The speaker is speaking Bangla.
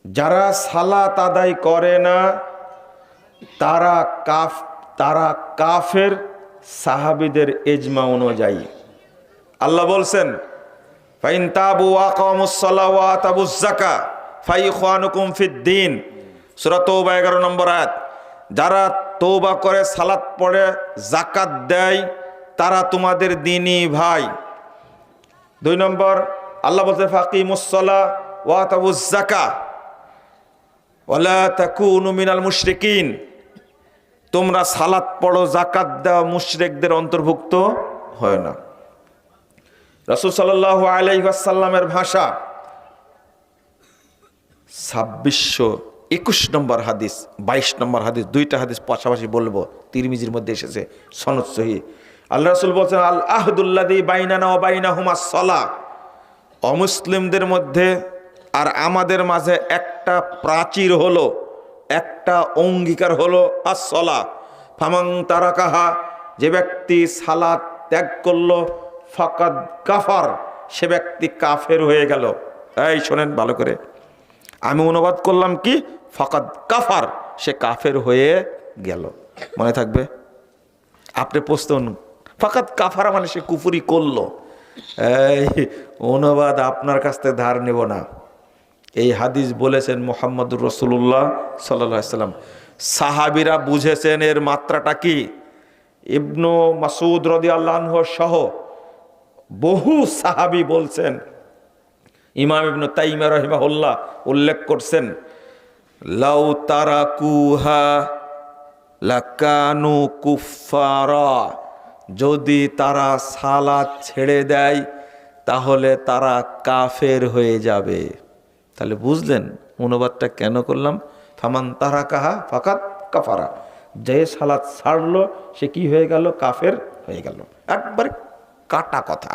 যারা সালাত আদায় করে না তারা কাফের সাহাবীদের ইজমা অনুযায়ী। আল্লাহ বলছেন ফাইন তাবু ওয়া আকামুস সালাহ ওয়া আতাবুজ যাকাত ফাইখওয়ানুকুম ফিদ্দিন, সূরা তাওবা 11 নম্বর আয়াত। যারা তওবা করে, সালাত পড়ে, যাকাত দেয়, তারা তোমাদের দ্বীনি ভাই। 2 নম্বর আল্লাহ বলছে ফাকিমুস সালাহ ওয়া আতাবুজ যাকাত ওয়ালা তাকুনু মিনাল মুশরিকিন, তোমরা সালাত পড়ো, যাকাত দাও, মুশরিকদের অন্তর্ভুক্ত হয় না। রাসূল সাল্লাল্লাহু আলাইহি ওয়াসাল্লামের ভাষা 2621 নম্বর হাদিস, 22 নম্বর হাদিস, দুইটা হাদিস পাশাপাশি বলবো, তিরমিজির মধ্যে এসেছে, সনদ সহিহ। আল্লাহ রাসূল বলছেন আল আহদুল্লাযী বাইনানা ওয়া বাইনাহুমাস সালাহ, অমুসলিমদের মধ্যে আর আমাদের মাঝে একটা প্রাচীর হলো, একটা অঙ্গীকার হলো আস-সালাহ। ফামান তারাকাহা, যে ব্যক্তি সালাত ত্যাগ করলো, ফাকাদ কাফার, সে ব্যক্তি কাফের হয়ে গেল। এই শোনেন ভালো করে, আমি অনুবাদ করলাম কি, ফাকাদ কাফার, সে কাফের হয়ে গেল। মনে থাকবে? আপনি প্রশ্ন, ফাকাদ কাফার মানে সে কুফরি করলো। এই অনুবাদ আপনার কাছ থেকে ধার নেব না। এই হাদিস বলেছেন মুহাম্মদুর রাসূলুল্লাহ সাল্লাল্লাহু আলাইহি ওয়াসাল্লাম। সাহাবীরা বুঝেছেন এর মাত্রাটা কি। ইবনু মাসউদ রাদিয়াল্লাহু আনহু সহ বহু সাহাবী বলছেন, ইমাম ইবনু তাইমিয়া রাহিমাহুল্লাহ উল্লেখ করছেন, লাউ তারাকুহা লাকানু কুফারা, যদি তারা সালাত ছেড়ে দেয় তাহলে তারা কাফের হয়ে যাবে। তাহলে বুঝলেন অনুবাদটা কেন করলাম, ফামান তারাকাহা ফাকাদ কাফারা, যে সালাত ছাড়লো সে কি হয়ে গেল, কাফের হয়ে গেল। একবারে কাটা কথা।